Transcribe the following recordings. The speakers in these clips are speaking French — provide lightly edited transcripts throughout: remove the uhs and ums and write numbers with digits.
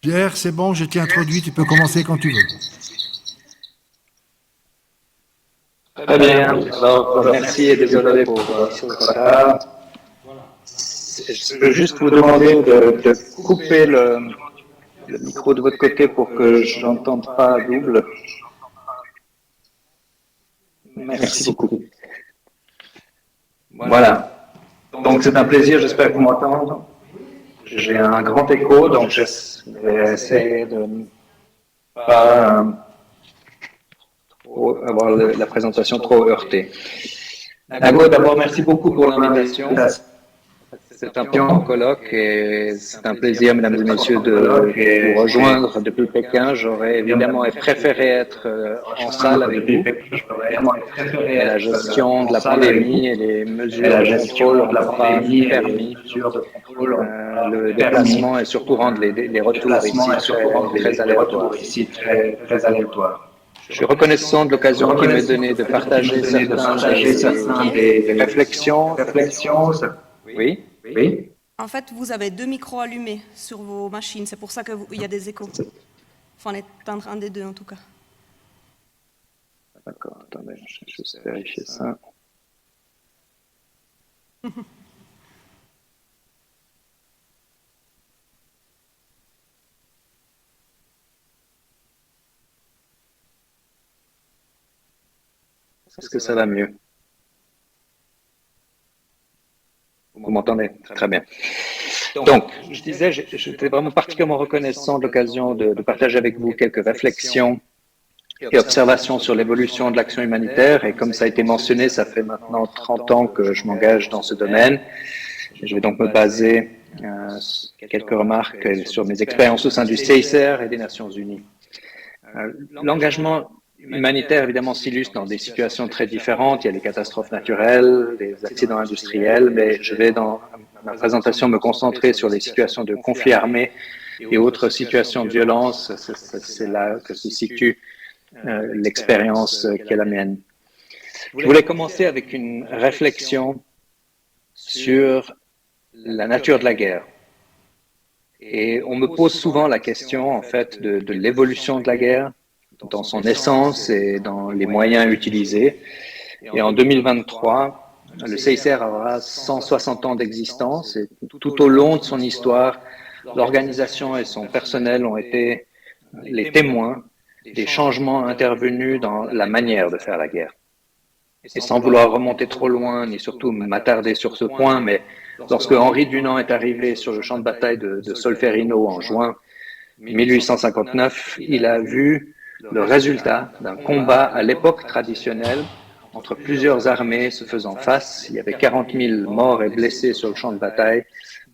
Pierre, c'est bon, je t'ai introduit, tu peux commencer quand tu veux. Très bien. Alors, merci et désolé pour ce retard. Je peux juste vous demander de couper le micro de votre côté pour que je n'entende pas double. Merci beaucoup. Voilà. Donc, c'est un plaisir, j'espère que vous m'entendez. J'ai un grand écho, donc je vais essayer de ne pas avoir la présentation trop heurtée. Nago, d'abord, merci beaucoup pour l'invitation. C'est un plan en colloque et c'est un plaisir, mesdames et messieurs, de vous rejoindre depuis Pékin. J'aurais évidemment préféré être en salle avec vous, mais la gestion de la pandémie et les mesures de contrôle n'ont pas permis le déplacement et surtout rendre les retours ici très aléatoires. Je suis reconnaissant de l'occasion qui m'est donnée de partager certaines des réflexions. Oui. En fait, vous avez deux micros allumés sur vos machines, c'est pour ça qu'il y a des échos. Enfin, on est un des deux en tout cas. D'accord, attendez, je vais juste vérifier ça. Est-ce que ça va mieux? Vous m'entendez? Très bien. Donc, je disais, j'étais vraiment particulièrement reconnaissant de l'occasion de partager avec vous quelques réflexions et observations sur l'évolution de l'action humanitaire. Et comme ça a été mentionné, ça fait maintenant 30 ans que je m'engage dans ce domaine. Je vais donc me baser quelques remarques sur mes expériences au sein du CICR et des Nations Unies. L'engagement humanitaire, évidemment, s'illustre dans des situations très différentes. Il y a les catastrophes naturelles, les accidents industriels, mais je vais dans ma présentation me concentrer sur les situations de conflits armés et autres situations de violence. C'est là que se situe l'expérience qui est la mienne. Je voulais commencer avec une réflexion sur la nature de la guerre. Et on me pose souvent la question, en fait, de l'évolution de la guerre, dans son essence et dans les moyens utilisés. Et en 2023, le CICR aura 160 ans d'existence et tout au long de son histoire, l'organisation et son personnel ont été les témoins des changements intervenus dans la manière de faire la guerre. Et sans vouloir remonter trop loin, ni surtout m'attarder sur ce point, mais lorsque Henri Dunant est arrivé sur le champ de bataille de Solferino en juin 1859, il a vu le résultat d'un combat à l'époque traditionnelle entre plusieurs armées se faisant face. Il y avait 40 000 morts et blessés sur le champ de bataille,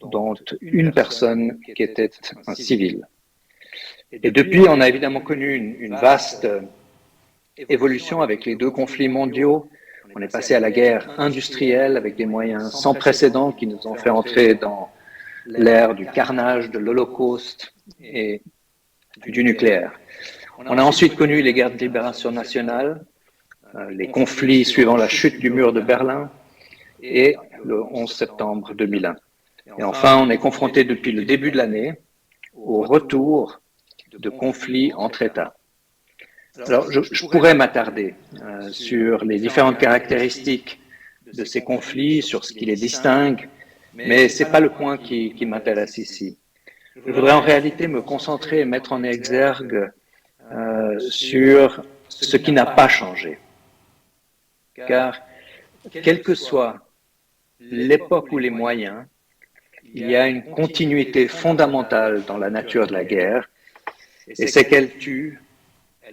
dont une personne qui était un civil. Et depuis, on a évidemment connu une vaste évolution avec les deux conflits mondiaux. On est passé à la guerre industrielle avec des moyens sans précédent qui nous ont fait entrer dans l'ère du carnage, de l'Holocauste et du nucléaire. On a ensuite connu les guerres de libération nationale, les conflits suivant la chute du mur de Berlin et le 11 septembre 2001. Et enfin, on est confronté depuis le début de l'année au retour de conflits entre États. Alors, je pourrais m'attarder sur les différentes caractéristiques de ces conflits, sur ce qui les distingue, mais ce n'est pas le point qui m'intéresse ici. Je voudrais en réalité me concentrer et mettre en exergue sur ce qui n'a pas changé. Car, quelle que soit l'époque ou les moyens, il y a une continuité fondamentale dans la nature de la guerre, et c'est qu'elle tue,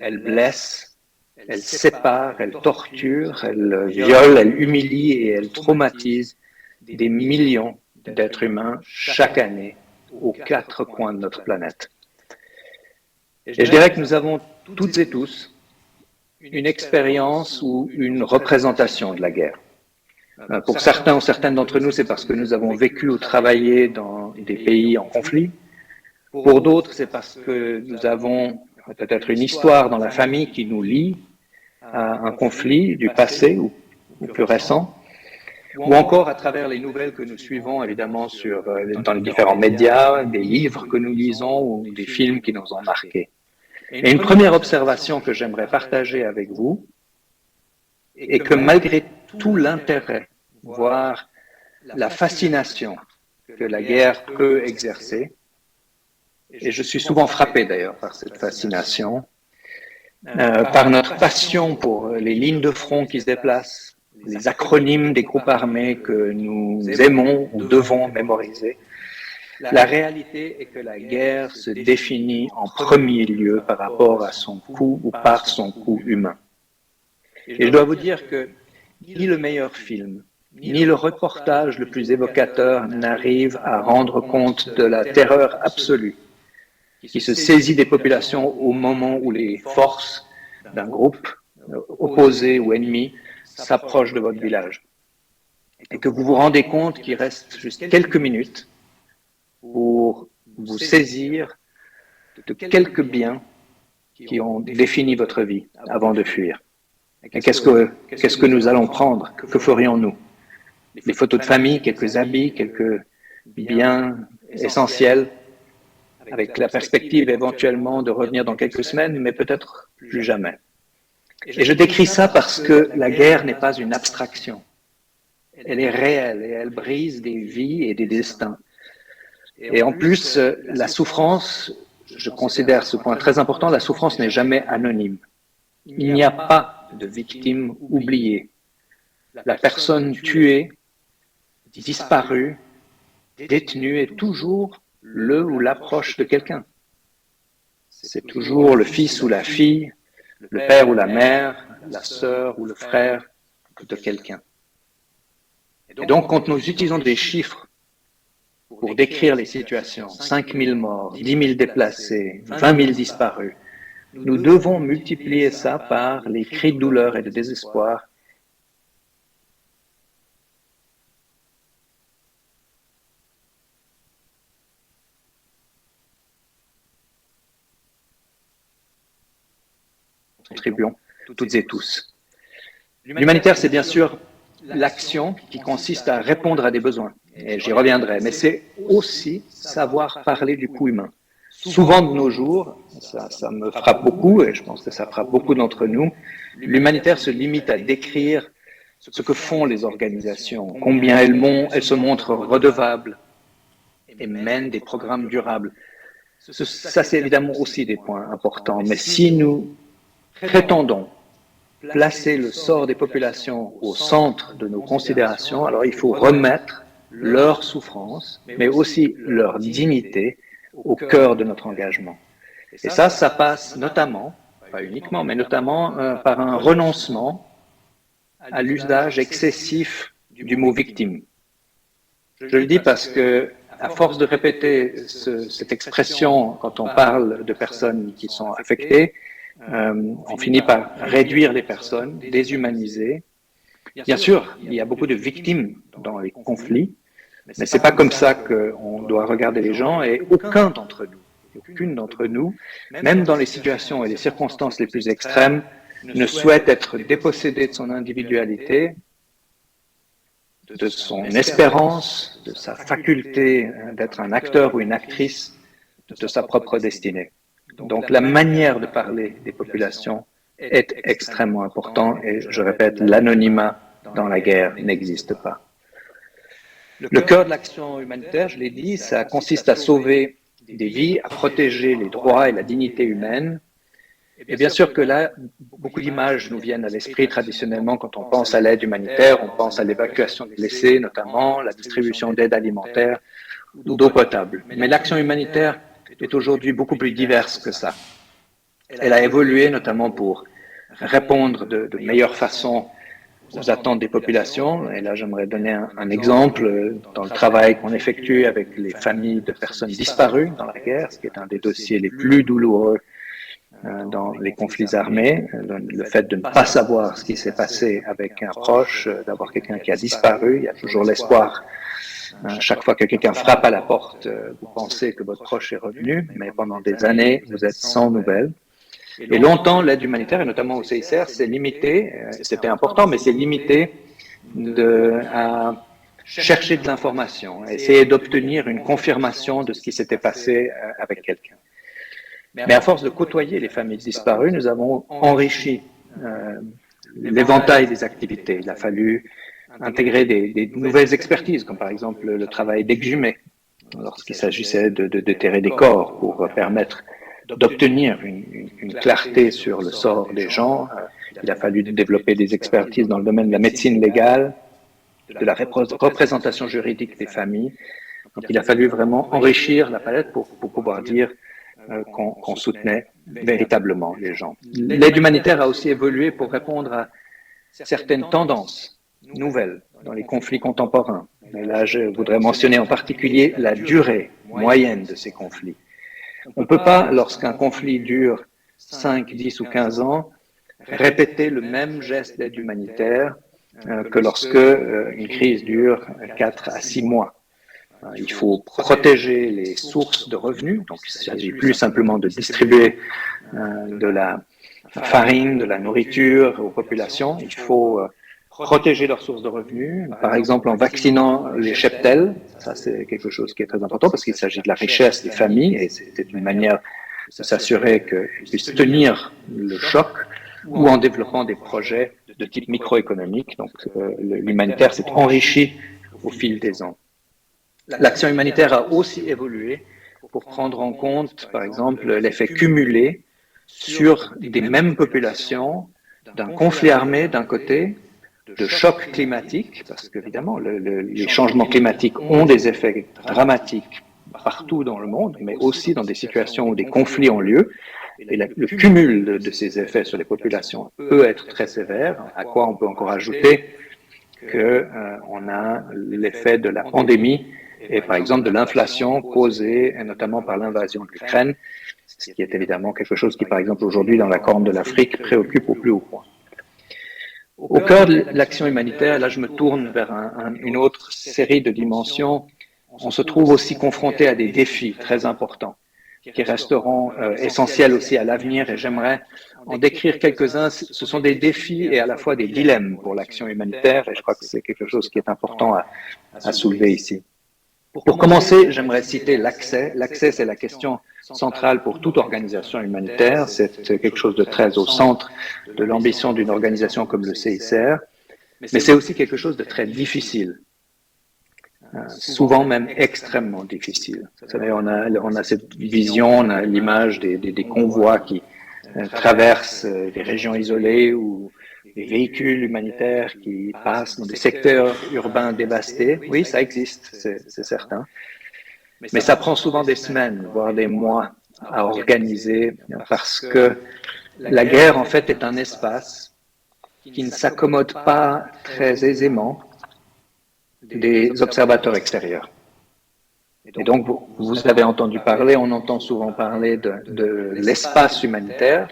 elle blesse, elle sépare, elle torture, elle viole, elle humilie et elle traumatise des millions d'êtres humains chaque année aux quatre coins de notre planète. Et je dirais que nous avons toutes et tous une expérience ou une représentation de la guerre. Pour certains ou certaines d'entre nous, c'est parce que nous avons vécu ou travaillé dans des pays en conflit. Pour d'autres, c'est parce que nous avons peut-être une histoire dans la famille qui nous lie à un conflit du passé ou plus récent. ou encore à travers les nouvelles que nous suivons évidemment dans les différents médias, des livres que nous lisons ou des films qui nous ont marqués. Et une première observation que j'aimerais partager avec vous est que malgré tout l'intérêt, voire la fascination que la guerre peut exercer, et je suis souvent frappé d'ailleurs par cette fascination, par notre passion pour les lignes de front qui se déplacent, les acronymes des groupes armés que nous aimons ou devons mémoriser. La réalité est que la guerre se définit en premier lieu par rapport à son coût ou par son coût humain. Et je dois vous dire que ni le meilleur film, ni le reportage le plus évocateur n'arrive à rendre compte de la terreur absolue qui se saisit des populations au moment où les forces d'un groupe opposé ou ennemi s'approchent de votre village. Et que vous vous rendez compte qu'il reste juste quelques minutes pour vous saisir de quelques biens qui ont défini votre vie avant de fuir. Et qu'est-ce que nous allons prendre? Que ferions-nous? Des photos de famille, quelques habits, quelques biens essentiels, avec la perspective éventuellement de revenir dans quelques semaines, mais peut-être plus jamais. Et je décris ça parce que la guerre n'est pas une abstraction. Elle est réelle et elle brise des vies et des destins. Et en plus, la souffrance, je considère ce point très important, la souffrance n'est jamais anonyme. Il n'y a pas de victime oubliée. La personne tuée, disparue, détenue est toujours le ou la proche de quelqu'un. C'est toujours le fils ou la fille, le père ou la mère, la sœur ou le frère de quelqu'un. Et donc, quand nous utilisons des chiffres pour décrire les situations, 5 000 morts, 10 000 déplacés, 20 000 disparus, nous devons multiplier ça par les cris de douleur et de désespoir contribuons toutes et tous. L'humanitaire, c'est bien sûr l'action qui consiste à répondre à des besoins, et j'y reviendrai, mais c'est aussi savoir parler du coût humain. Souvent de nos jours, ça me frappe beaucoup, et je pense que ça frappe beaucoup d'entre nous, l'humanitaire se limite à décrire ce que font les organisations, combien elles se montrent redevables et mènent des programmes durables. Ça, c'est évidemment aussi des points importants, mais si nous prétendons placer le sort des populations au centre de nos considérations, alors il faut remettre leur souffrance, mais aussi leur dignité au cœur de notre engagement. Et ça passe notamment, pas uniquement, mais notamment par un renoncement à l'usage excessif du mot victime. Je le dis parce que, à force de répéter cette expression quand on parle de personnes qui sont affectées, on finit par réduire les personnes, déshumaniser. Bien sûr, il y a beaucoup de victimes dans les conflits, mais c'est pas comme ça qu'on doit regarder les gens, et aucune d'entre nous, même dans les situations et les circonstances les plus extrêmes, ne souhaite être dépossédé de son individualité, de son espérance, de sa faculté d'être un acteur ou une actrice de sa propre destinée. Donc la manière de parler des populations est extrêmement importante, et je répète, l'anonymat dans la guerre n'existe pas. Le cœur de l'action humanitaire, je l'ai dit, ça consiste à sauver des vies, à protéger les droits et la dignité humaine. Et bien sûr que là, beaucoup d'images nous viennent à l'esprit traditionnellement quand on pense à l'aide humanitaire, on pense à l'évacuation des blessés, notamment la distribution d'aide alimentaire ou d'eau potable. Mais l'action humanitaire est aujourd'hui beaucoup plus diverse que ça. Elle a évolué notamment pour répondre de meilleure façon aux attentes des populations. Et là, j'aimerais donner un exemple dans le travail qu'on effectue avec les familles de personnes disparues dans la guerre, ce qui est un des dossiers les plus douloureux dans les conflits armés, le fait de ne pas savoir ce qui s'est passé avec un proche, d'avoir quelqu'un qui a disparu. Il y a toujours l'espoir. Chaque fois que quelqu'un frappe à la porte, vous pensez que votre proche est revenu, mais pendant des années, vous êtes sans nouvelles. Et longtemps, l'aide humanitaire, et notamment au CICR, c'est limité, c'était important, mais c'est limité à chercher de l'information, à essayer d'obtenir une confirmation de ce qui s'était passé avec quelqu'un. Mais à force de côtoyer les familles disparues, nous avons enrichi l'éventail des activités. Il a fallu intégrer des nouvelles expertises, comme par exemple le travail d'exhumé, lorsqu'il s'agissait de déterrer des corps pour permettre d'obtenir une clarté sur le sort des gens. Il a fallu développer des expertises dans le domaine de la médecine légale, de la représentation juridique des familles. Donc il a fallu vraiment enrichir la palette pour pouvoir dire qu'on soutenait véritablement les gens. L'aide humanitaire a aussi évolué pour répondre à certaines tendances nouvelles dans les conflits contemporains. Et là, je voudrais mentionner en particulier la durée moyenne de ces conflits. On ne peut pas, lorsqu'un conflit dure 5, 10 ou 15 ans, répéter le même geste d'aide humanitaire que lorsque une crise dure 4 à 6 mois. Il faut protéger les sources de revenus, donc il ne s'agit plus simplement de distribuer de la farine, de la nourriture aux populations, il faut protéger leurs sources de revenus, par exemple en vaccinant les cheptels, ça c'est quelque chose qui est très important parce qu'il s'agit de la richesse des familles et c'était une manière de s'assurer qu'ils puissent tenir le choc, ou en développant des projets de type microéconomique. Donc l'humanitaire s'est enrichi au fil des ans. L'action humanitaire a aussi évolué pour prendre en compte, par exemple, l'effet cumulé sur des mêmes populations d'un conflit armé d'un côté, de chocs climatiques, parce qu'évidemment, les changements climatiques ont des effets dramatiques partout dans le monde, mais aussi dans des situations où des conflits ont lieu. Et le cumul de ces effets sur les populations peut être très sévère, à quoi on peut encore ajouter qu'on a l'effet de la pandémie et par exemple de l'inflation causée notamment par l'invasion de l'Ukraine, ce qui est évidemment quelque chose qui par exemple aujourd'hui dans la Corne de l'Afrique préoccupe au plus haut point. Au cœur de l'action humanitaire, là je me tourne vers une autre série de dimensions, on se trouve aussi confronté à des défis très importants qui resteront essentiels aussi à l'avenir et j'aimerais en décrire quelques-uns. Ce sont des défis et à la fois des dilemmes pour l'action humanitaire et je crois que c'est quelque chose qui est important à soulever ici. Pour commencer, j'aimerais citer l'accès. L'accès, c'est la question centrale pour toute organisation humanitaire. C'est quelque chose de très au centre de l'ambition d'une organisation comme le CICR, mais c'est aussi quelque chose de très difficile. Souvent même extrêmement difficile. Vous savez, on a cette vision, on a l'image des convois qui traversent des régions isolées ou des véhicules humanitaires qui passent dans des secteurs urbains dévastés. Oui, ça existe, c'est certain. Mais ça prend souvent des semaines, voire des mois à organiser parce que la guerre, en fait, est un espace qui ne s'accommode pas très aisément des observateurs extérieurs. Et donc, vous avez entendu parler, on entend souvent parler de l'espace humanitaire.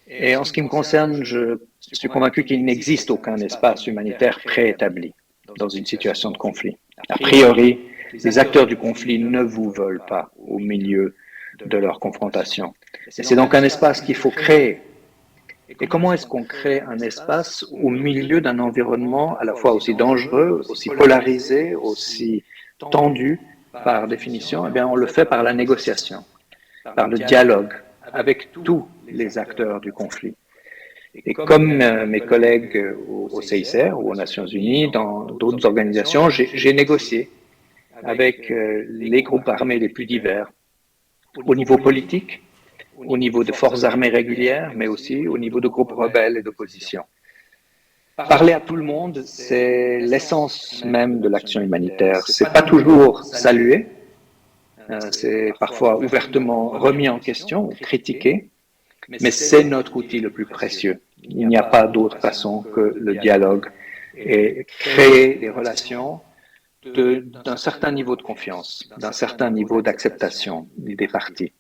Et en ce qui me concerne, je suis convaincu qu'il n'existe aucun espace humanitaire préétabli dans une situation de conflit. A priori, les acteurs du conflit ne vous veulent pas au milieu de leur confrontation. Et c'est donc un espace qu'il faut créer. Et comment est-ce qu'on crée un espace au milieu d'un environnement à la fois aussi dangereux, aussi polarisé, aussi tendu par définition? Eh bien, on le fait par la négociation, par le dialogue avec tous les acteurs du conflit. Et comme mes collègues au CICR ou aux Nations Unies, dans d'autres organisations, j'ai négocié avec les groupes armés les plus divers, au niveau politique, au niveau de forces armées régulières, mais aussi au niveau de groupes rebelles et d'opposition. Parler à tout le monde, c'est l'essence même de l'action humanitaire. C'est pas toujours salué, c'est parfois ouvertement remis en question, critiqué, mais c'est notre outil le plus précieux. Il n'y a pas d'autre façon que le dialogue et créer des relations d'un certain niveau de confiance, d'un certain niveau d'acceptation des parties.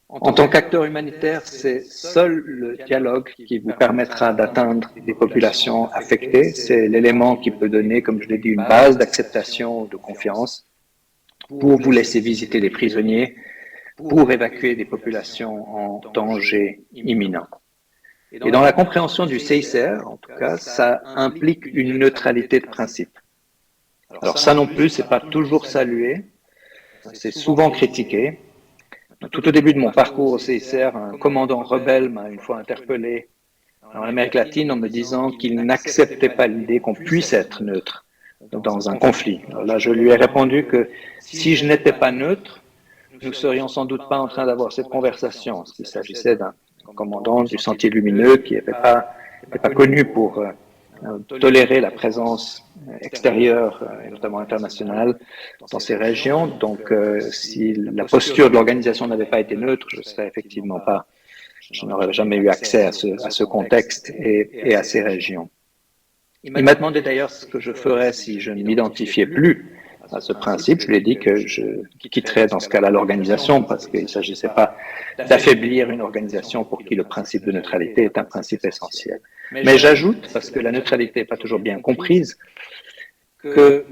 En tant qu'acteur humanitaire, c'est seul le dialogue qui vous permettra d'atteindre des populations affectées. C'est l'élément qui peut donner, comme je l'ai dit, une base d'acceptation, de confiance pour vous laisser visiter des prisonniers, pour évacuer des populations en danger imminent. Et dans la compréhension du CICR, en tout cas, ça implique une neutralité de principe. Alors ça non plus, c'est pas toujours salué, c'est souvent critiqué. Tout au début de mon parcours au CICR, un commandant rebelle m'a une fois interpellé en Amérique latine en me disant qu'il n'acceptait pas l'idée qu'on puisse être neutre dans un conflit. Alors là, je lui ai répondu que si je n'étais pas neutre, nous serions sans doute pas en train d'avoir cette conversation, s'il s'agissait d'un commandant du Sentier lumineux qui n'était pas connu pour tolérer la présence extérieure, et notamment internationale, dans ces régions. Donc, si la posture de l'organisation n'avait pas été neutre, je n'aurais jamais eu accès à ce contexte et à ces régions. Il m'a demandé d'ailleurs ce que je ferais si je ne m'identifiais plus à ce principe. Je lui ai dit que je quitterais dans ce cas-là l'organisation parce qu'il ne s'agissait pas d'affaiblir une organisation pour qui le principe de neutralité est un principe essentiel. Mais j'ajoute, parce que la neutralité n'est pas toujours bien comprise, que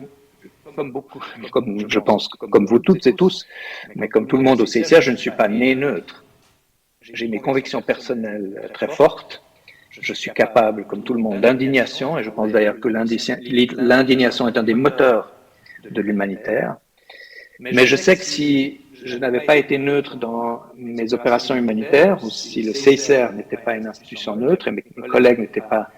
comme je pense, comme vous toutes et tous, mais comme tout le monde au CICR, je ne suis pas né neutre. J'ai mes convictions personnelles très fortes. Je suis capable, comme tout le monde, d'indignation, et je pense d'ailleurs que l'indignation est un des moteurs de l'humanitaire. Mais je sais que si je n'avais pas été neutre dans mes opérations humanitaires, ou si le CICR n'était pas une institution neutre et mes collègues n'étaient pas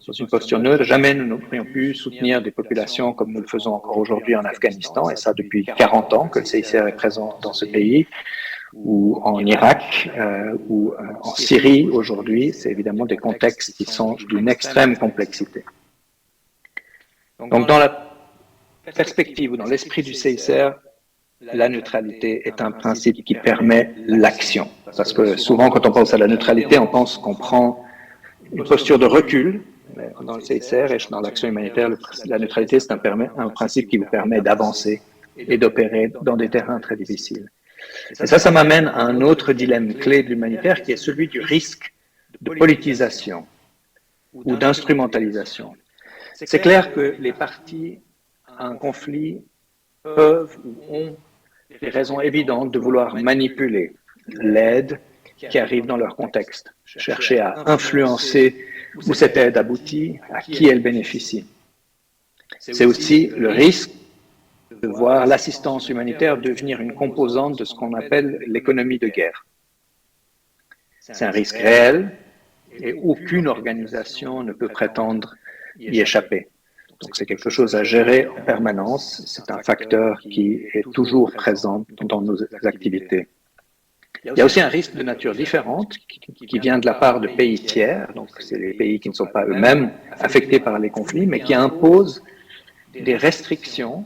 dans une posture neutre, jamais nous n'aurions pu soutenir des populations comme nous le faisons encore aujourd'hui en Afghanistan, et ça depuis 40 ans que le CICR est présent dans ce pays, ou en Irak, ou en Syrie aujourd'hui. C'est évidemment des contextes qui sont d'une extrême complexité. Donc dans la perspective ou dans l'esprit du CICR, la neutralité est un principe qui permet l'action. Parce que souvent, quand on pense à la neutralité, on pense qu'on prend une posture de recul. Mais dans le CICR et dans l'action humanitaire, la neutralité, c'est un principe qui vous permet d'avancer et d'opérer dans des terrains très difficiles. Et ça m'amène à un autre dilemme clé de l'humanitaire qui est celui du risque de politisation ou d'instrumentalisation. C'est clair que les parties à un conflit peuvent ou ont des raisons évidentes de vouloir manipuler l'aide qui arrive dans leur contexte, chercher à influencer où cette aide aboutit, à qui elle bénéficie. C'est aussi le risque de voir l'assistance humanitaire devenir une composante de ce qu'on appelle l'économie de guerre. C'est un risque réel et aucune organisation ne peut prétendre y échapper. Donc c'est quelque chose à gérer en permanence, c'est un facteur qui est toujours présent dans nos activités. Il y a aussi un risque de nature différente qui vient de la part de pays tiers, donc c'est les pays qui ne sont pas eux-mêmes affectés par les conflits, mais qui imposent des restrictions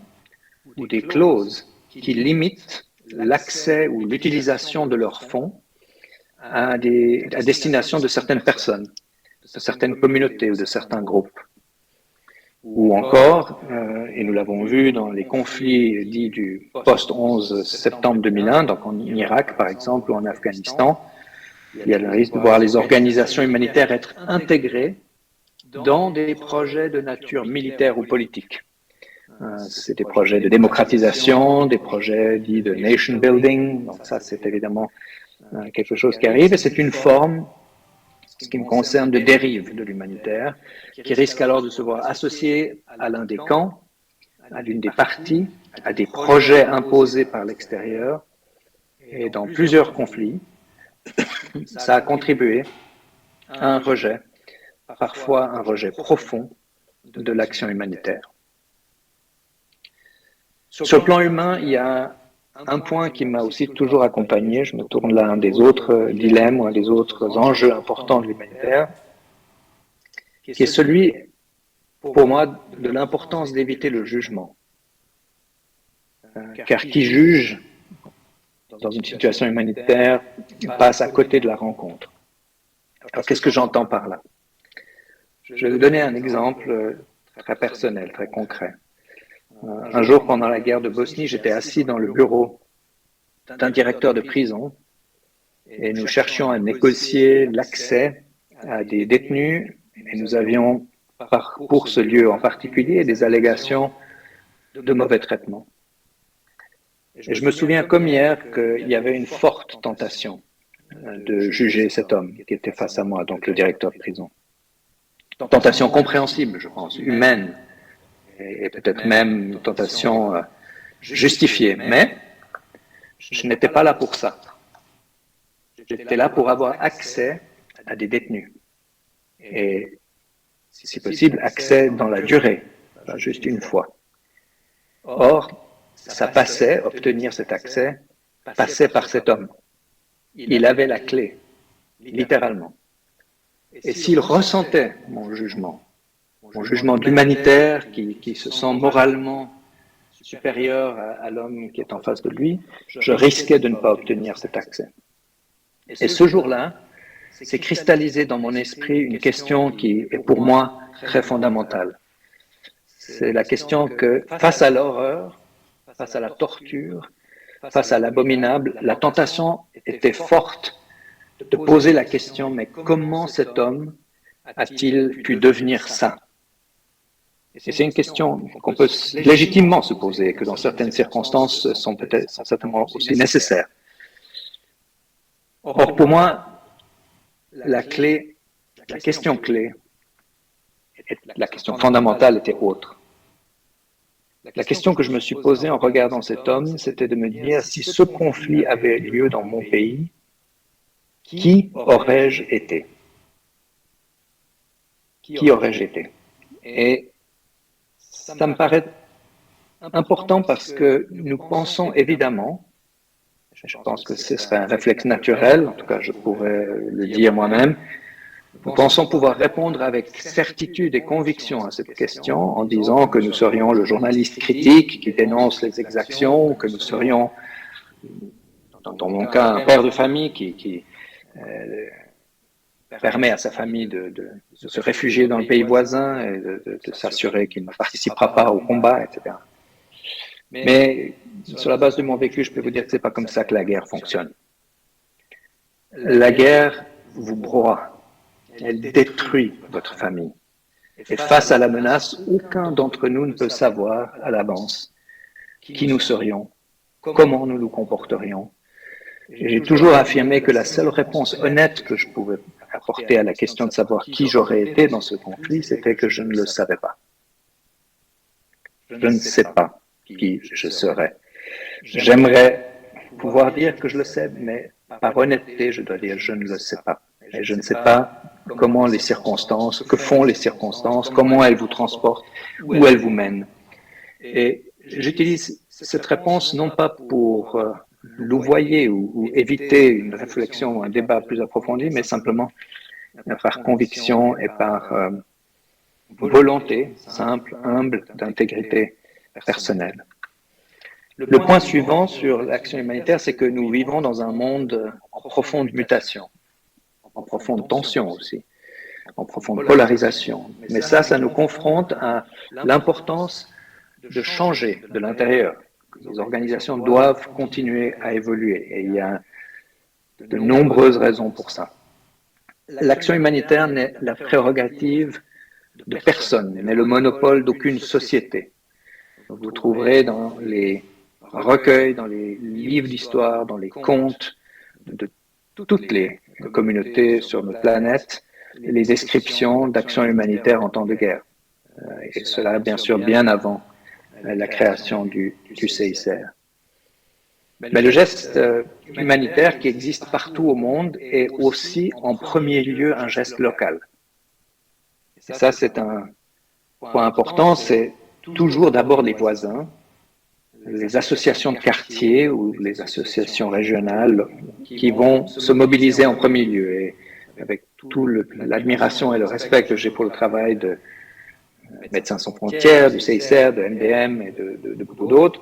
ou des clauses qui limitent l'accès ou l'utilisation de leurs fonds à destination de certaines personnes, de certaines communautés ou de certains groupes. Ou encore, et nous l'avons vu dans les conflits dits du post-11 septembre 2001, donc en Irak par exemple ou en Afghanistan, il y a le risque de voir les organisations humanitaires être intégrées dans des projets de nature militaire ou politique. C'est des projets de démocratisation, des projets dits de nation building, donc ça c'est évidemment quelque chose qui arrive et c'est une forme, ce qui me concerne, de dérive de l'humanitaire, qui risque alors de se voir associé à l'un des camps, à l'une des parties, à des projets imposés par l'extérieur, et dans plusieurs conflits, ça a contribué à un rejet, parfois un rejet profond de l'action humanitaire. Sur le plan humain, il y a un point qui m'a aussi toujours accompagné, je me tourne là à un des autres dilemmes ou un des autres enjeux importants de l'humanitaire, qui est celui, pour moi, de l'importance d'éviter le jugement. Car qui juge dans une situation humanitaire passe à côté de la rencontre. Alors qu'est-ce que j'entends par là? Je vais vous donner un exemple très personnel, très concret. Un jour, pendant la guerre de Bosnie, j'étais assis dans le bureau d'un directeur de prison et nous cherchions à négocier l'accès à des détenus et nous avions, pour ce lieu en particulier, des allégations de mauvais traitement. Et je me souviens comme hier qu'il y avait une forte tentation de juger cet homme qui était face à moi, donc le directeur de prison. Tentation compréhensible, je pense, humaine, et peut-être même une tentation justifiée, mais je n'étais pas là pour ça. J'étais là pour avoir accès à des détenus. Et, si possible, accès dans la durée, pas juste une fois. Or, ça passait, obtenir cet accès, passait par cet homme. Il avait la clé, littéralement. Et s'il ressentait mon jugement d'humanitaire qui se sent moralement supérieur à l'homme qui est en face de lui, je risquais de ne pas obtenir cet accès. Et ce jour-là, s'est cristallisé dans mon esprit une question qui est pour moi très fondamentale. C'est la question que face à l'horreur, face à la torture, face à l'abominable, la tentation était forte de poser la question, mais comment cet homme a-t-il pu devenir ça? Et c'est une question qu'on peut légitimement se poser et que dans certaines circonstances sont certainement aussi nécessaires. Or, pour moi, la question clé, la question fondamentale était autre. La question que je me suis posée en regardant cet homme, c'était de me dire, si ce conflit avait lieu dans mon pays, qui aurais-je été? Qui aurais-je été? Et ça me paraît important parce que nous pensons évidemment, je pense que ce serait un réflexe naturel, en tout cas je pourrais le dire moi-même, nous pensons pouvoir répondre avec certitude et conviction à cette question en disant que nous serions le journaliste critique qui dénonce les exactions, que nous serions, dans mon cas, un père de famille qui permet à sa famille de se réfugier dans le pays voisin et de s'assurer qu'il ne participera pas au combat, etc. Mais sur la base de mon vécu, je peux vous dire que ce n'est pas comme ça que la guerre fonctionne. La guerre vous broie. Elle détruit votre famille. Et face à la menace, aucun d'entre nous ne peut savoir à l'avance qui nous serions, comment nous nous comporterions. J'ai toujours affirmé que la seule réponse honnête que je pouvais apporter à la question de savoir qui j'aurais été dans ce conflit, c'était que je ne le savais pas. Je ne sais pas qui je serais. J'aimerais pouvoir dire que je le sais, mais par honnêteté, je dois dire je ne le sais pas. Et je ne sais pas comment les circonstances, que font les circonstances, comment elles vous transportent, où elles vous mènent. Et j'utilise cette réponse non pas pour louvoyer ou éviter une réflexion ou un débat plus approfondi, mais simplement par conviction et par volonté simple, humble, d'intégrité personnelle. Le point suivant sur l'action humanitaire, c'est que nous vivons dans un monde en profonde mutation, en profonde tension aussi, en profonde polarisation. Mais ça nous confronte à l'importance de changer de l'intérieur. Les organisations doivent continuer à évoluer et il y a de nombreuses raisons pour ça. L'action humanitaire n'est la prérogative de personne, n'est le monopole d'aucune société. Vous trouverez dans les recueils, dans les livres d'histoire, dans les contes de toutes les communautés sur notre planète, les descriptions d'actions humanitaires en temps de guerre. Et cela, bien sûr, bien avant la création du CICR. Mais le geste humanitaire qui existe partout au monde est aussi en premier lieu un geste local. Et ça, c'est un point important, c'est toujours d'abord les voisins, les associations de quartier ou les associations régionales qui vont se mobiliser en premier lieu. Et avec toute l'admiration et le respect que j'ai pour le travail de Médecins sans frontières, du CICR, de MDM et de beaucoup d'autres,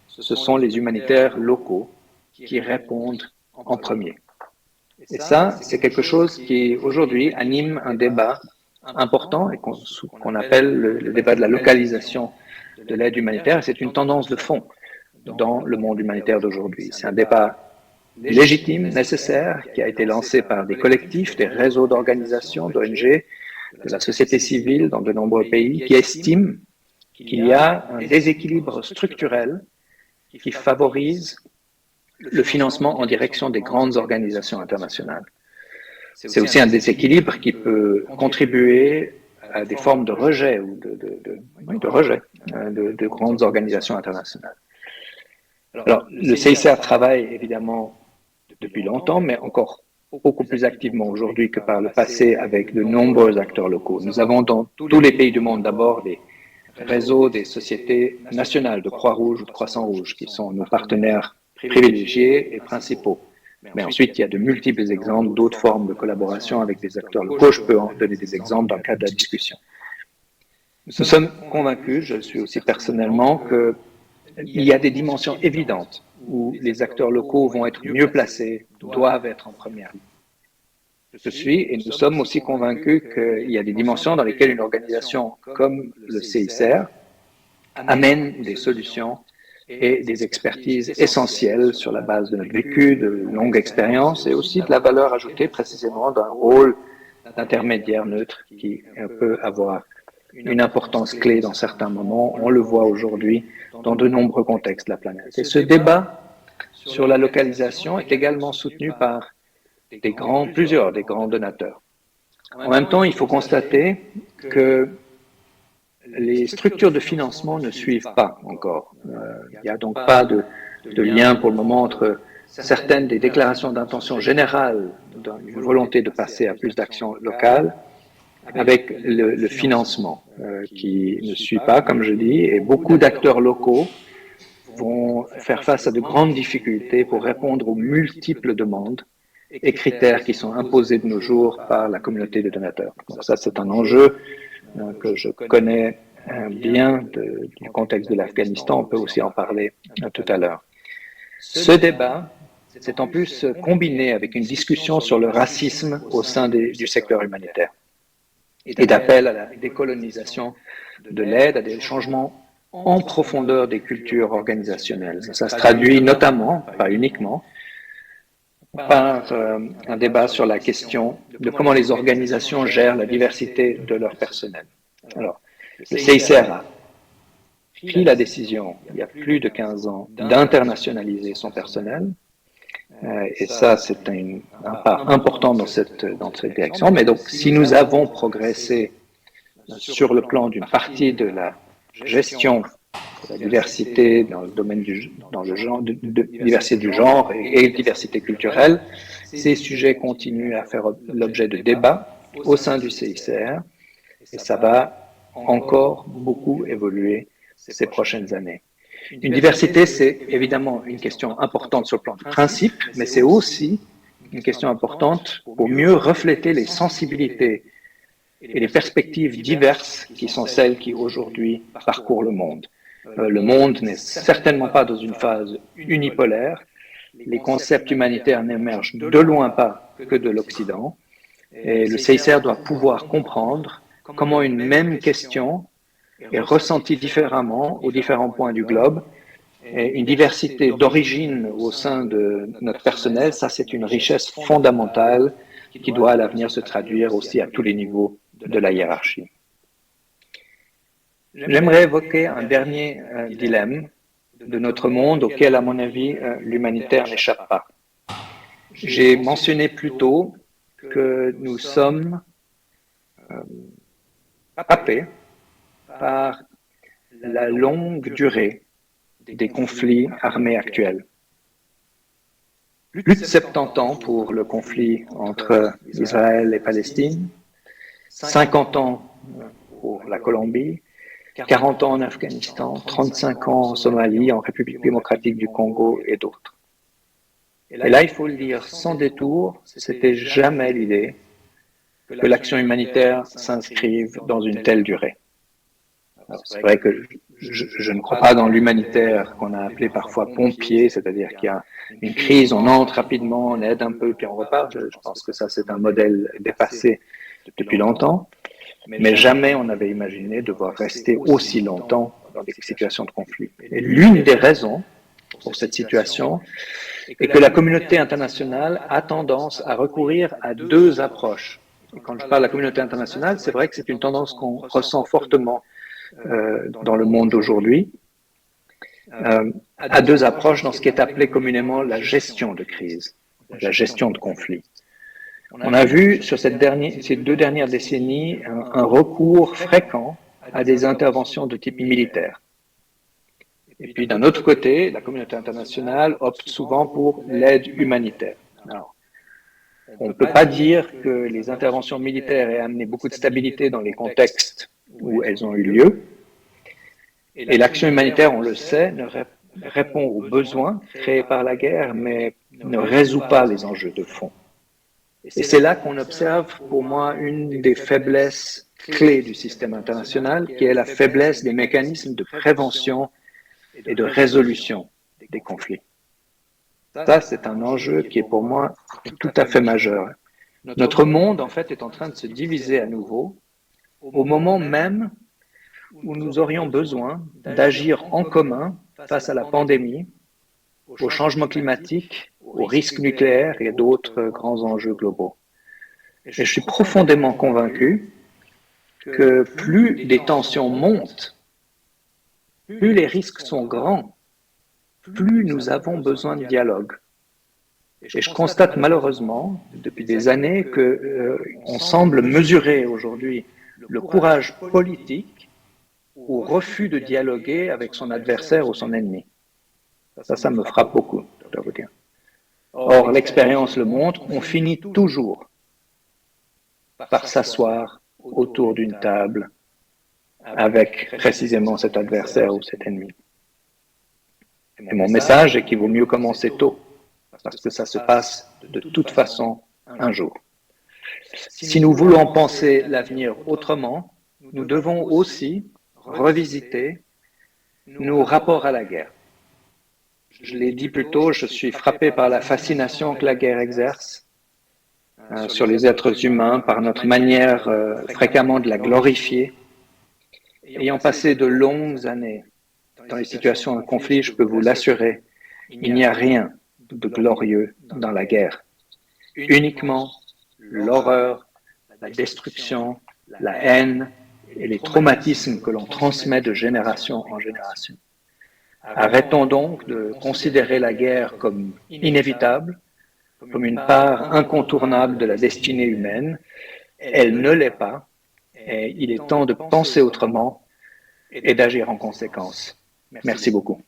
ce sont les humanitaires locaux qui répondent en premier. Et ça, c'est quelque chose qui aujourd'hui anime un débat important et qu'on appelle le débat de la localisation de l'aide humanitaire. C'est une tendance de fond dans le monde humanitaire d'aujourd'hui. C'est un débat légitime, nécessaire, qui a été lancé par des collectifs, des réseaux d'organisations, d'ONG, de la société civile dans de nombreux pays, qui estiment qu'il y a un déséquilibre structurel qui favorise le financement en direction des grandes organisations internationales. C'est aussi un déséquilibre qui peut contribuer à des formes de rejet ou de grandes organisations internationales. Alors, le CICR travaille évidemment depuis longtemps, mais encore beaucoup plus activement aujourd'hui que par le passé avec de nombreux acteurs locaux. Nous avons dans tous les pays du monde d'abord des réseaux des sociétés nationales de Croix-Rouge ou de Croissant-Rouge qui sont nos partenaires privilégiés et principaux. Mais ensuite, il y a de multiples exemples d'autres formes de collaboration avec des acteurs locaux. Je peux en donner des exemples dans le cadre de la discussion. Nous sommes convaincus, je le suis aussi personnellement, qu'il y a des dimensions évidentes où les acteurs locaux vont être mieux placés, doivent être en première ligne. Je suis et nous sommes aussi convaincus qu'il y a des dimensions dans lesquelles une organisation comme le CICR amène des solutions et des expertises essentielles sur la base de notre vécu, de longue expérience et aussi de la valeur ajoutée précisément d'un rôle d'intermédiaire neutre qui peut avoir une importance clé dans certains moments. On le voit aujourd'hui dans de nombreux contextes de la planète. Et ce débat sur la localisation est également soutenu par plusieurs des grands donateurs. En même temps, il faut constater que les structures de financement ne suivent pas encore. Il n'y a donc pas de lien pour le moment entre certaines des déclarations d'intention générale d'une volonté de passer à plus d'actions locales avec le financement qui ne suit pas, comme je dis, et beaucoup d'acteurs locaux vont faire face à de grandes difficultés pour répondre aux multiples demandes et critères qui sont imposés de nos jours par la communauté de donateurs. Donc ça, c'est un enjeu que je connais bien du contexte de l'Afghanistan. On peut aussi en parler tout à l'heure. Ce débat, c'est en plus combiné avec une discussion sur le racisme au sein du secteur humanitaire et d'appel à la décolonisation de l'aide, à des changements en profondeur des cultures organisationnelles. Ça se traduit notamment, pas uniquement, par un débat sur la question de comment les organisations gèrent la diversité de leur personnel. Alors, le CICR a pris la décision, il y a plus de 15 ans, d'internationaliser son personnel. Et ça, c'est un pas important dans cette direction. Mais donc, si nous avons progressé sur le plan d'une partie de la gestion de la diversité dans le domaine dans le genre, de diversité du genre et diversité culturelle, ces sujets continuent à faire l'objet de débats au sein du CICR et ça va encore beaucoup évoluer ces prochaines années. Une diversité, c'est évidemment une question importante sur le plan du principe, mais c'est aussi une question importante pour mieux refléter les sensibilités et les perspectives diverses qui sont celles qui aujourd'hui parcourent le monde. Le monde n'est certainement pas dans une phase unipolaire. Les concepts humanitaires n'émergent de loin pas que de l'Occident. Et le CICR doit pouvoir comprendre comment une même question est ressentie différemment aux différents points du globe. Et une diversité d'origine au sein de notre personnel, ça c'est une richesse fondamentale qui doit à l'avenir se traduire aussi à tous les niveaux de la hiérarchie. J'aimerais évoquer un dernier dilemme de notre monde auquel, à mon avis, l'humanitaire n'échappe pas. J'ai mentionné plus tôt que nous sommes frappés par la longue durée des conflits armés actuels. Plus de 70 ans pour le conflit entre Israël et Palestine, 50 ans pour la Colombie, 40 ans en Afghanistan, 35 ans en Somalie, en République démocratique du Congo et d'autres. Et là, il faut le dire sans détour, c'était jamais l'idée que l'action humanitaire s'inscrive dans une telle durée. C'est vrai que je ne crois pas dans l'humanitaire qu'on a appelé parfois pompier, c'est-à-dire qu'il y a une crise, on entre rapidement, on aide un peu, puis on repart. Je pense que ça, c'est un modèle dépassé depuis longtemps. Mais jamais on n'avait imaginé devoir rester aussi longtemps dans des situations de conflit. Et l'une des raisons pour cette situation est que la communauté internationale a tendance à recourir à deux approches. Et quand je parle de la communauté internationale, c'est vrai que c'est une tendance qu'on ressent fortement dans le monde d'aujourd'hui. a deux approches dans ce qui est appelé communément la gestion de crise, la gestion de conflit. On a vu sur ces 2 dernières décennies un recours fréquent à des interventions de type militaire. Et puis d'un autre côté, la communauté internationale opte souvent pour l'aide humanitaire. Alors, on ne peut pas dire que les interventions militaires aient amené beaucoup de stabilité dans les contextes où elles ont eu lieu. Et l'action humanitaire, on le sait, ne répond aux besoins créés par la guerre, mais ne résout pas les enjeux de fond. Et c'est là qu'on observe, pour moi, une des faiblesses clés du système international, qui est la faiblesse des mécanismes de prévention et de résolution des conflits. Ça, c'est un enjeu qui est pour moi tout à fait majeur. Notre monde, en fait, est en train de se diviser à nouveau au moment même où nous aurions besoin d'agir en commun face à la pandémie, au changement climatique, aux risques nucléaires et d'autres grands enjeux globaux. Et je suis profondément convaincu que plus les tensions montent, plus les risques sont grands, plus nous avons besoin de dialogue. Et je constate malheureusement, depuis des années, qu'on semble mesurer aujourd'hui le courage politique au refus de dialoguer avec son adversaire ou son ennemi. Ça me frappe beaucoup, je dois vous dire. Or, l'expérience le montre, on finit toujours par s'asseoir autour d'une table avec précisément cet adversaire ou cet ennemi. Et mon message est qu'il vaut mieux commencer tôt, parce que ça se passe de toute façon un jour. Si nous voulons penser l'avenir autrement, nous devons aussi revisiter nos rapports à la guerre. Je l'ai dit plus tôt, je suis frappé par la fascination que la guerre exerce sur les êtres humains, par notre manière fréquemment de la glorifier. Ayant passé de longues années dans les situations de conflit, je peux vous l'assurer, il n'y a rien de glorieux dans la guerre. Uniquement l'horreur, la destruction, la haine et les traumatismes que l'on transmet de génération en génération. Arrêtons donc de considérer la guerre comme inévitable, comme une part incontournable de la destinée humaine. Elle ne l'est pas, et il est temps de penser autrement et d'agir en conséquence. Merci beaucoup.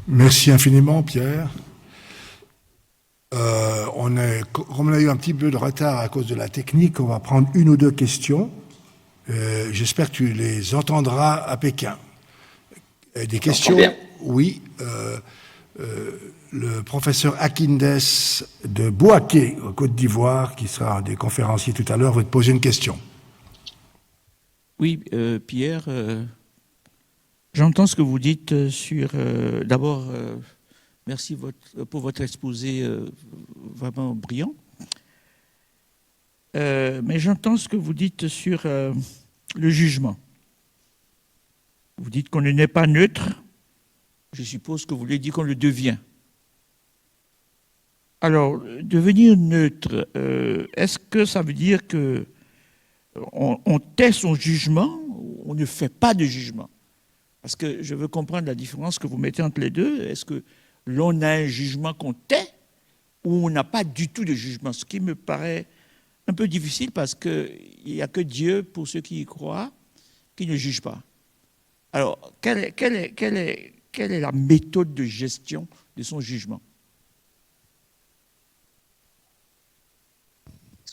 Merci infiniment, Pierre. Comme on a eu un petit peu de retard à cause de la technique, on va prendre 1 ou 2 questions. J'espère que tu les entendras à Pékin. Des questions? Oui. Le professeur Akindes de Bouaké, en Côte d'Ivoire, qui sera un des conférenciers tout à l'heure, va te poser une question. Oui, Pierre, j'entends ce que vous dites sur... D'abord, merci pour votre exposé vraiment brillant. Mais j'entends ce que vous dites sur le jugement. Vous dites qu'on n'est pas neutre. Je suppose que vous voulez dire qu'on le devient. Alors, devenir neutre, est-ce que ça veut dire qu'on tait son jugement ou on ne fait pas de jugement? Parce que je veux comprendre la différence que vous mettez entre les deux. Est-ce que l'on a un jugement qu'on tait ou on n'a pas du tout de jugement? Ce qui me paraît un peu difficile parce qu'il n'y a que Dieu, pour ceux qui y croient, qui ne juge pas. Alors, quelle est la méthode de gestion de son jugement?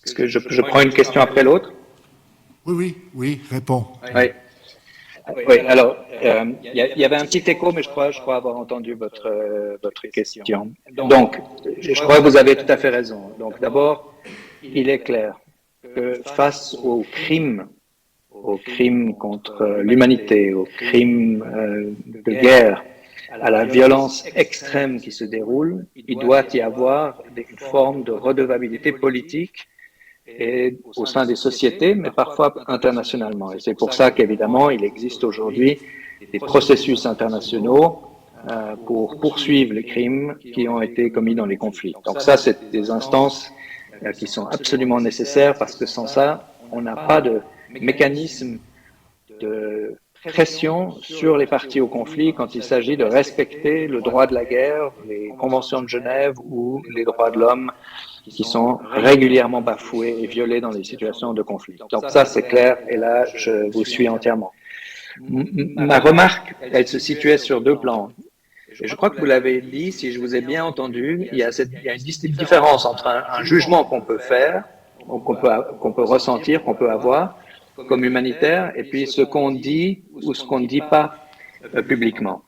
Est-ce que je prends une question après l'autre? Oui, réponds. Oui, alors, il y avait un petit écho, mais je crois avoir entendu votre question. Donc, je crois que vous avez tout à fait raison. Donc, d'abord, il est clair que face aux crimes contre l'humanité, aux crimes de guerre, à la violence extrême qui se déroule, il doit y avoir une forme de redevabilité politique et au sein des sociétés, mais parfois internationalement. Et c'est pour ça qu'évidemment, il existe aujourd'hui des processus internationaux pour poursuivre les crimes qui ont été commis dans les conflits. Donc ça, c'est des instances qui sont absolument nécessaires parce que sans ça, on n'a pas de mécanisme de pression sur les parties au conflit quand il s'agit de respecter le droit de la guerre, les conventions de Genève ou les droits de l'homme qui sont régulièrement bafoués et violés dans les situations de conflit. Donc ça, c'est clair, et là, je vous suis entièrement. Ma remarque, elle se situait sur deux plans. Et je crois que vous l'avez dit, si je vous ai bien entendu, il y a une différence entre un jugement qu'on peut faire, qu'on peut ressentir, qu'on peut avoir comme humanitaire, et puis ce qu'on dit ou ce qu'on ne dit pas publiquement.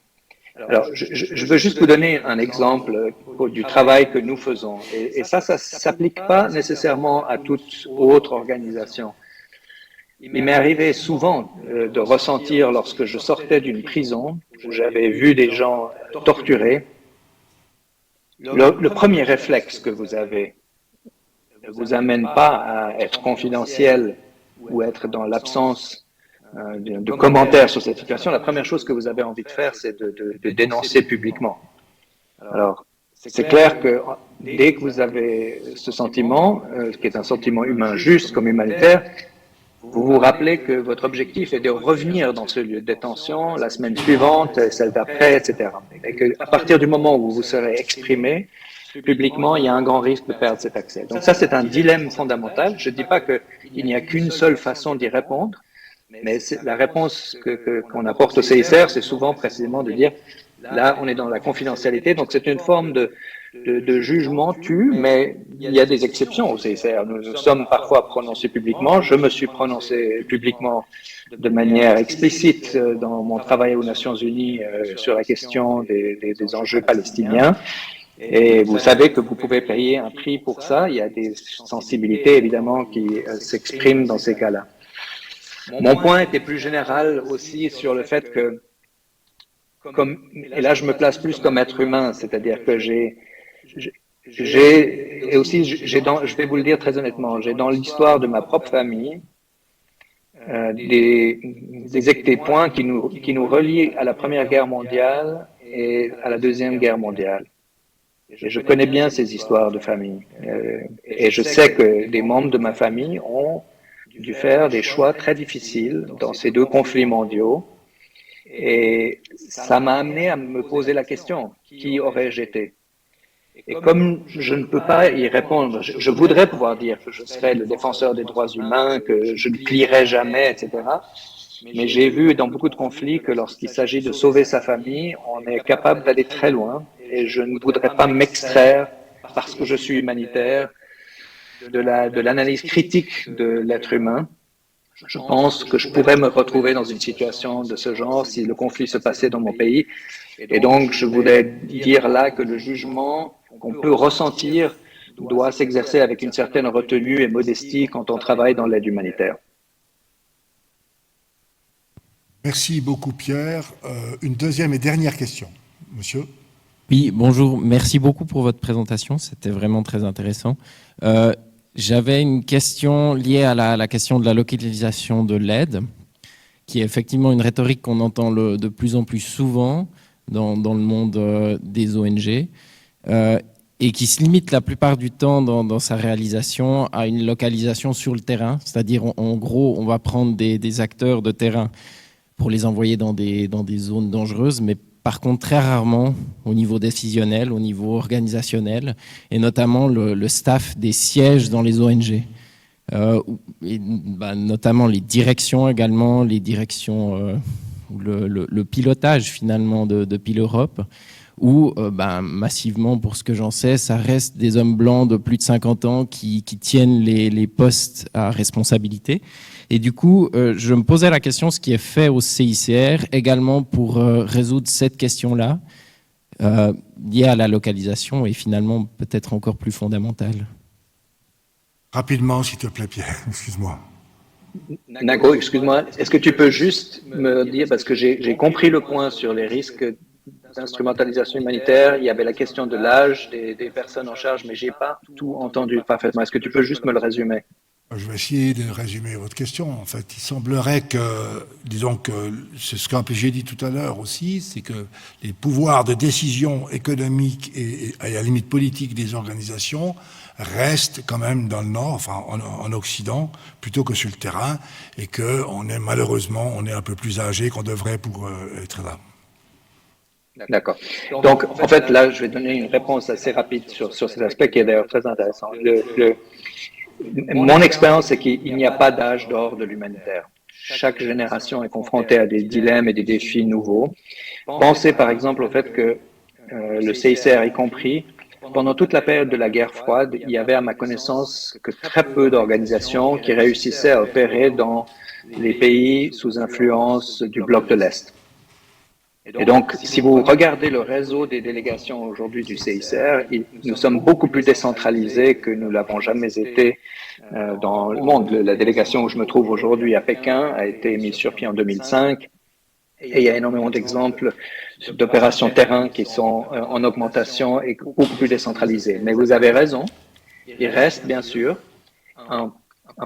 Alors, je veux juste vous donner un exemple du travail que nous faisons. Et ça s'applique pas nécessairement à toute autre organisation. Il m'est arrivé souvent de ressentir, lorsque je sortais d'une prison, où j'avais vu des gens torturés, le premier réflexe que vous avez ne vous amène pas à être confidentiel ou être dans l'absence de commentaires sur cette situation. La première chose que vous avez envie de faire, c'est de dénoncer publiquement. Alors, c'est clair que dès que vous avez ce sentiment, qui est un sentiment humain juste comme humanitaire, vous vous rappelez que votre objectif est de revenir dans ce lieu de détention la semaine suivante, celle d'après, etc. Et qu'à partir du moment où vous serez exprimé publiquement, il y a un grand risque de perdre cet accès. Donc ça, c'est un dilemme fondamental. Je ne dis pas qu'il n'y a qu'une seule façon d'y répondre, mais la réponse qu'on apporte au CICR, c'est souvent précisément de dire, là, on est dans la confidentialité, donc c'est une forme de jugement tu, mais il y a des exceptions au CICR. Nous sommes parfois prononcés publiquement. Je me suis prononcé publiquement de manière explicite dans mon travail aux Nations Unies sur la question des enjeux palestiniens. Et vous savez que vous pouvez payer un prix pour ça. Il y a des sensibilités, évidemment, qui s'expriment dans ces cas-là. Mon point était plus général aussi sur le fait que, et là je me place plus comme être humain, c'est-à-dire que je vais vous le dire très honnêtement, j'ai dans l'histoire de ma propre famille des points qui nous relient à la Première Guerre mondiale et à la Deuxième Guerre mondiale. Et je connais bien ces histoires de famille. Et je sais que des membres de ma famille ont dû faire des choix très difficiles dans ces deux conflits mondiaux. Et ça m'a amené à me poser la question, qui aurais-je été? Et comme je ne peux pas y répondre, je voudrais pouvoir dire que je serais le défenseur des droits humains, que je ne plierai jamais, etc. Mais j'ai vu dans beaucoup de conflits que lorsqu'il s'agit de sauver sa famille, on est capable d'aller très loin. Et je ne voudrais pas m'extraire, parce que je suis humanitaire, de l'analyse critique de l'être humain. Je pense que je pourrais me retrouver dans une situation de ce genre si le conflit se passait dans mon pays. Et donc, je voudrais dire là que le jugement qu'on peut ressentir doit s'exercer avec une certaine retenue et modestie quand on travaille dans l'aide humanitaire. Merci beaucoup, Pierre. Une deuxième et dernière question, monsieur. Oui, bonjour. Merci beaucoup pour votre présentation. C'était vraiment très intéressant. J'avais une question liée à la question de la localisation de l'aide, qui est effectivement une rhétorique qu'on entend de plus en plus souvent dans le monde des ONG, et qui se limite la plupart du temps dans sa réalisation à une localisation sur le terrain. C'est-à-dire, en gros, on va prendre des acteurs de terrain pour les envoyer dans des zones dangereuses, mais par contre, très rarement au niveau décisionnel, au niveau organisationnel, et notamment le staff des sièges dans les ONG. Notamment les directions également, les directions, le pilotage finalement de Pile Europe, où massivement, pour ce que j'en sais, ça reste des hommes blancs de plus de 50 ans qui tiennent les postes à responsabilité. Et du coup, je me posais la question, ce qui est fait au CICR, également pour résoudre cette question-là, liée à la localisation et finalement peut-être encore plus fondamentale. Rapidement, s'il te plaît, Pierre, excuse-moi. Nago, excuse-moi, est-ce que tu peux juste me dire, parce que j'ai compris le point sur les risques d'instrumentalisation humanitaire, il y avait la question de l'âge des personnes en charge, mais je n'ai pas tout entendu parfaitement. Est-ce que tu peux juste me le résumer? Je vais essayer de résumer votre question. En fait, il semblerait que, disons que c'est ce qu'un peu j'ai dit tout à l'heure aussi, c'est que les pouvoirs de décision économique et à la limite politique des organisations reste quand même dans le Nord, enfin en Occident, plutôt que sur le terrain, et que malheureusement, on est un peu plus âgé qu'on devrait pour être là. D'accord. Donc, en fait, là, je vais donner une réponse assez rapide sur cet aspect qui est d'ailleurs très intéressant. Mon expérience, c'est qu'il n'y a pas d'âge d'or de l'humanitaire. Chaque génération est confrontée à des dilemmes et des défis nouveaux. Pensez par exemple au fait que le CICR y compris, pendant toute la période de la guerre froide, il y avait à ma connaissance que très peu d'organisations qui réussissaient à opérer dans les pays sous influence du bloc de l'Est. Et donc, si vous regardez le réseau des délégations aujourd'hui du CICR, nous sommes beaucoup plus décentralisés que nous l'avons jamais été dans le monde. La délégation où je me trouve aujourd'hui à Pékin a été mise sur pied en 2005. Et il y a énormément d'exemples d'opérations terrain qui sont en augmentation et beaucoup plus décentralisées. Mais vous avez raison, il reste bien sûr un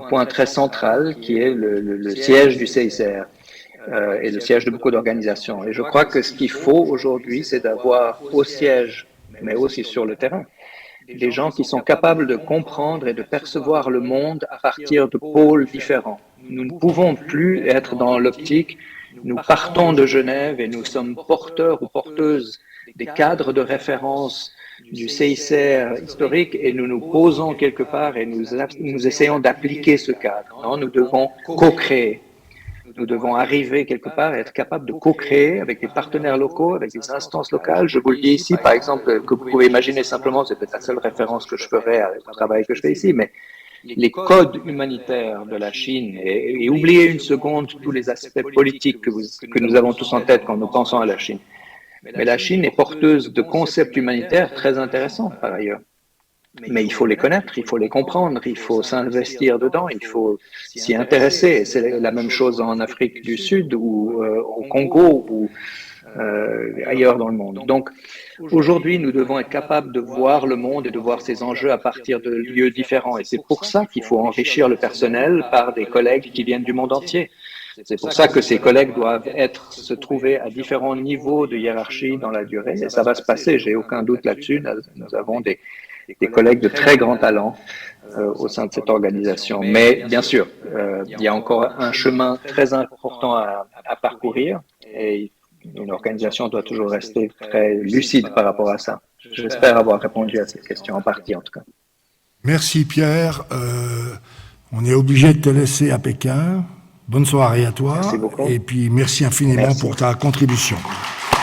point très central qui est le siège du CICR. Et le siège de beaucoup d'organisations. Et je crois que ce qu'il faut aujourd'hui, c'est d'avoir au siège, mais aussi sur le terrain, des gens qui sont capables de comprendre et de percevoir le monde à partir de pôles différents. Nous ne pouvons plus être dans l'optique, nous partons de Genève et nous sommes porteurs ou porteuses des cadres de référence du CICR historique et nous nous posons quelque part et nous essayons d'appliquer ce cadre. Non, nous devons co-créer. Nous devons arriver quelque part et être capables de co-créer avec des partenaires locaux, avec des instances locales. Je vous le dis ici, par exemple, que vous pouvez imaginer simplement, c'est peut-être la seule référence que je ferai au travail que je fais ici, mais les codes humanitaires de la Chine, et oubliez une seconde tous les aspects politiques que nous avons tous en tête quand nous pensons à la Chine. Mais la Chine est porteuse de concepts humanitaires très intéressants, par ailleurs. Mais il faut les connaître, il faut les comprendre, il faut s'investir dedans, il faut s'y intéresser. C'est la même chose en Afrique du Sud ou au Congo ou ailleurs dans le monde. Donc aujourd'hui, nous devons être capables de voir le monde et de voir ces enjeux à partir de lieux différents. Et c'est pour ça qu'il faut enrichir le personnel par des collègues qui viennent du monde entier. C'est pour ça que ces collègues doivent se trouver à différents niveaux de hiérarchie dans la durée. Et ça va se passer, j'ai aucun doute là-dessus. Nous avons des collègues de très grand talent au sein de cette organisation. Mais bien sûr, il y a encore un chemin très important à parcourir et une organisation doit toujours rester très lucide par rapport à ça. J'espère avoir répondu à cette question en partie en tout cas. Merci Pierre. On est obligé de te laisser à Pékin. Bonne soirée à toi. Merci beaucoup. Et puis merci infiniment pour ta contribution.